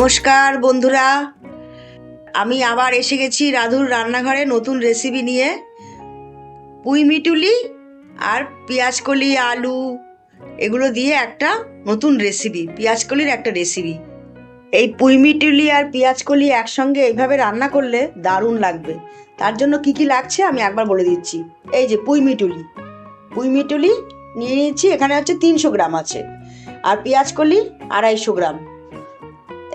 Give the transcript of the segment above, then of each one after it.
নমস্কার বন্ধুরা, আমি আবার এসে গেছি রাধুর রান্নাঘরে নতুন রেসিপি নিয়ে। পুঁই মিটুলি আর পেঁয়াজকলি আলু এগুলো দিয়ে একটা নতুন রেসিপি, পেঁয়াজকলির একটা রেসিপি। এই পুঁই মিটুলি আর পেঁয়াজকলি একসঙ্গে এইভাবে রান্না করলে দারুণ লাগবে। তার জন্য কি কি লাগছে আমি একবার বলে দিচ্ছি। এই যে পুঁই মিটুলি নিয়ে নিয়েছি, এখানে হচ্ছে 300 গ্রাম আছে। আর পেঁয়াজকলি 250 গ্রাম।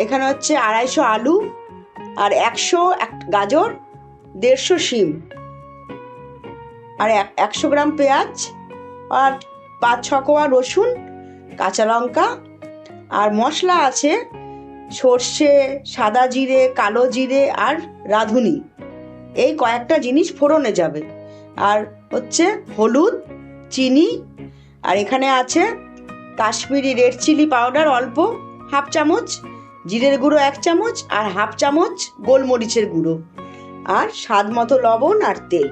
এখানে হচ্ছে 250 আলু আর 100 গাজর, 150 শিম আর 100 গ্রাম পেঁয়াজ আর 5-6 কোয়া রসুন, কাঁচা লঙ্কা। আর মশলা আছে সর্ষে, সাদা জিরে, কালো জিরে আর রাঁধুনি। এই কয়েকটা জিনিস ফোড়নে যাবে। আর হচ্ছে হলুদ, চিনি, আর এখানে আছে কাশ্মীরি রেড চিলি পাউডার অল্প 1/2 চামচ, জিরের গুঁড়ো 1 চামচ আর 1/2 চামচ গোলমরিচের গুঁড়ো, আর স্বাদ মতো লবণ আর তেল।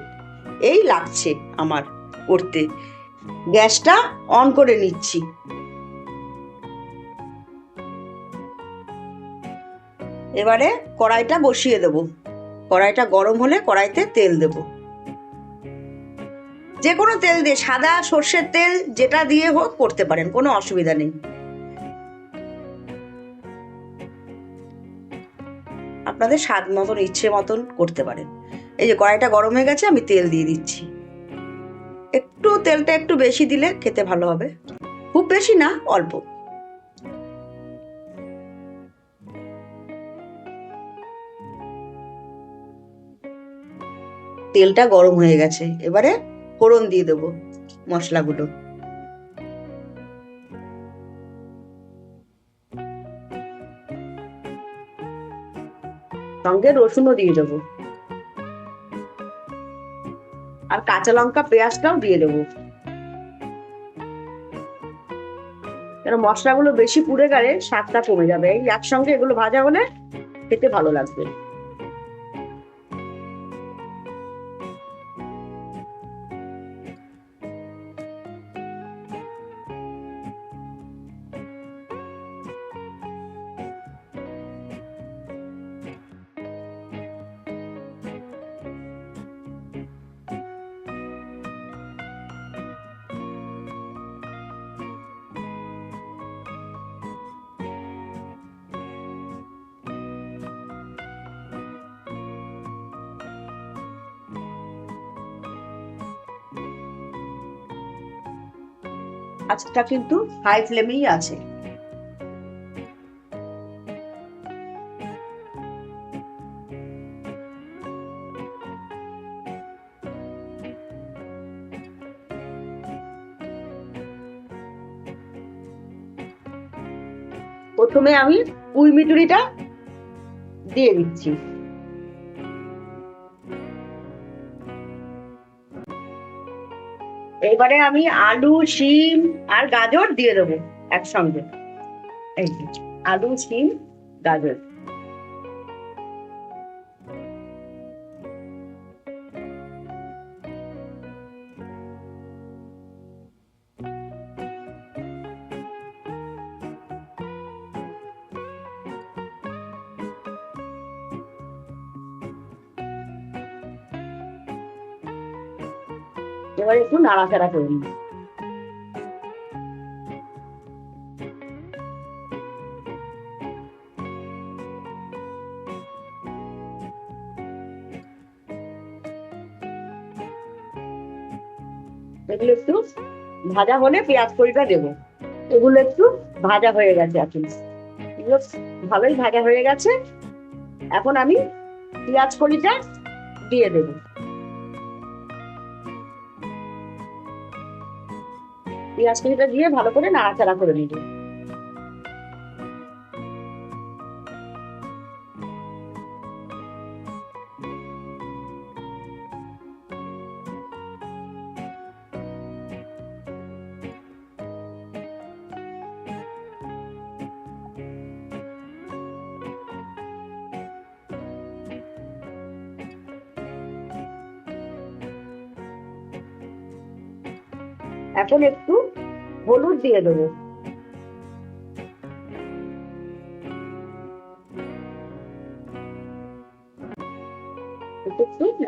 এই লাগছে আমার করতে। গ্যাসটা অন করে নিচ্ছি। এবারে কড়াইটা বসিয়ে দেব। কড়াইটা গরম হলে কড়াইতে তেল দেব। যে কোনো তেল দিয়ে, সাদা সর্ষের তেল যেটা দিয়ে হোক করতে পারেন, কোনো অসুবিধা নেই। আপনাদের স্বাদ মতন, ইচ্ছে মতন করতে পারেন। এই যে কড়াইটা গরম হয়ে গেছে, আমি তেল দিয়ে দিচ্ছি। তেলটা একটু বেশি দিলে খেতে ভালো হবে, খুব বেশি না, অল্প। তেলটা গরম হয়ে গেছে, এবারে ফোড়ন দিয়ে দেবো মশলাগুলো। সঙ্গে রসুনও দিয়ে দেবো আর কাঁচা লঙ্কা পেঁয়াজটাও দিয়ে দেবো। কেন মশলাগুলো বেশি পুড়ে গেলে স্বাদটা কমে যাবে। এই একসঙ্গে এগুলো ভাজা হলে খেতে ভালো লাগবে। আঁচটা কিন্তু হাই ফ্লেমেই আছে। প্রথমে আমি পুঁই মিটুলিটা দিয়ে দিচ্ছি। এবারে আমি আলু, শিম আর গাজর দিয়ে দেবো একসঙ্গে। এই যে আলু, শিম, গাজর। এবার একটু নাড়াচাড়া করে নিই। এগুলো একটু ভাজা হলে পেঁয়াজ কলিটা দেবো। এগুলো একটু ভাজা হয়ে গেছে এখন, এগুলো ভালোই ভাজা হয়ে গেছে। এখন আমি পেঁয়াজ কলিটা দিয়ে দেবো। পেঁয়াজ কলিটা দিয়ে ভালো করে নাড়াচাড়া করে নিব। এখন একটু হলুদ দিয়ে দেবো।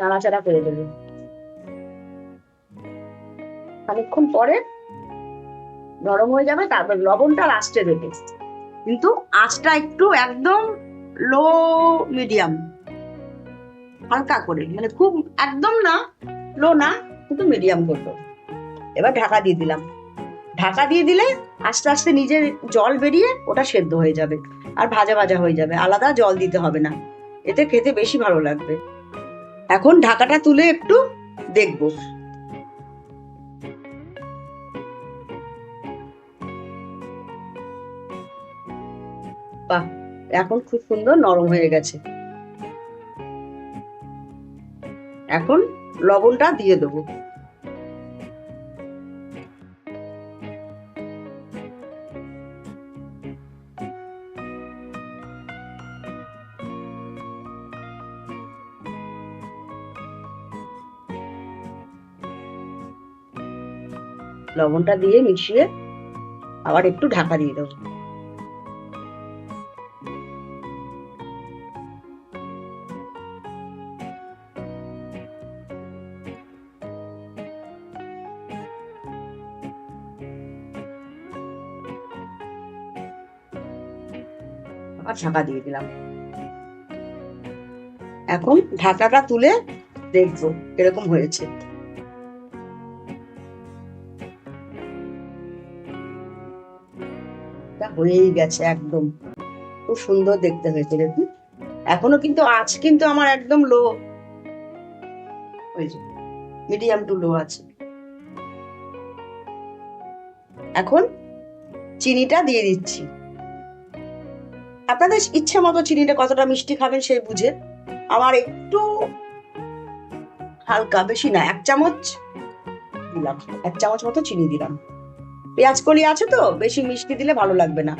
নাড়াচাড়া করে দেবো। খানিকক্ষণ পরে নরম হয়ে যাবে, তারপর লবণটা লাস্টে দেবে, কিন্তু আঁচটা একটু একদম লো মিডিয়াম, হালকা করে, মানে খুব একদম না, লো না, কিন্তু মিডিয়াম করবো। এবার ঢাকা দিয়ে দিলাম। ঢাকা দিয়ে দিলে আস্তে আস্তে নিজের জল বেরিয়ে ওটা সেদ্ধ হয়ে যাবে আর ভাজা ভাজা হয়ে যাবে, আলাদা জল দিতে হবে না, এতে খেতে বেশি ভালো লাগবে। এখন ঢাকাটা তুলে একটু দেখবো। বাহ, এখন খুব সুন্দর নরম হয়ে গেছে। এখন লবণটা দিয়ে দেবো। লবণটা দিয়ে মিশিয়ে আবার একটু ঢাকা দিয়ে দেবো। আবার ঢাকা দিয়ে দিলাম। এখন ঢাকাটা তুলে দেখবো এরকম হয়েছে। হয়েই গেছে, একদম খুব সুন্দর দেখতে হয়েছে। দেখুন এখনো কিন্তু আঁচ কিন্তু আমার একদম লো, মিডিয়াম টু লো আছে। এখন চিনিটা দিয়ে দিচ্ছি। আপনাদের ইচ্ছে মতো চিনিটা কতটা মিষ্টি খাবেন সেই বুঝে। আমার একটু হালকা, বেশি না, 1 চামচ দিলাম, 1 চামচ মতো চিনি দিলাম। পেঁয়াজ কলি আছে তো, বেশি মিষ্টি দিলে ভালো লাগবে না।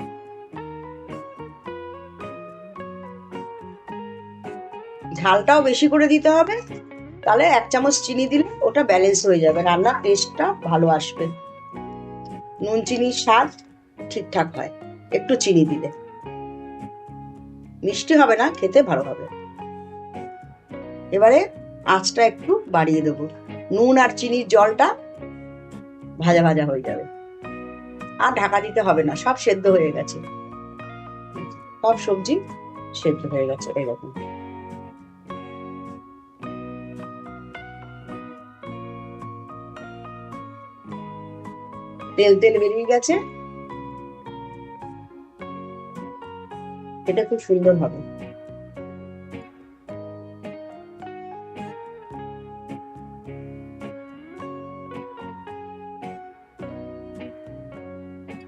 ঝালটাও বেশি করে দিতে হবে, তাহলে 1 চামচ চিনি দিলে ওটা ব্যালেন্স হয়ে যাবে, রান্নার টেস্টটা ভালো আসবে। নুন চিনির স্বাদ ঠিকঠাক হয় একটু চিনি দিলে, মিষ্টি হবে না, খেতে ভালো হবে। এবারে আঁচটা একটু বাড়িয়ে দেবো, নুন আর চিনির জলটা ভাজা ভাজা হয়ে যাবে, আর ঢাকা দিতে হবে না, সব সেদ্ধ হয়ে গেছে, সব সবজি সেদ্ধ হয়ে গেছে। এরকম তেল তেল বেরিয়ে গেছে, এটা খুব সুন্দর হবে।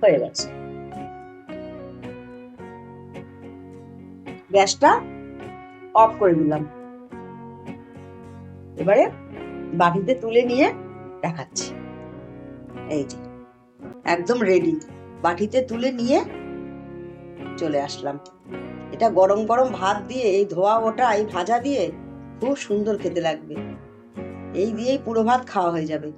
হয়ে গেছে, গ্যাসটা অফ করে দিলাম। এবারে বাটিতে তুলে নিয়ে দেখাচ্ছি। এই যে একদম রেডি, বাটিতে তুলে নিয়ে চলে আসলাম। এটা গরম গরম ভাত দিয়ে, এই ধোয়া ওটা, এই ভাজা দিয়ে খুব সুন্দর খেতে লাগবে। এই দিয়েই পুরো ভাত খাওয়া হয়ে যাবে।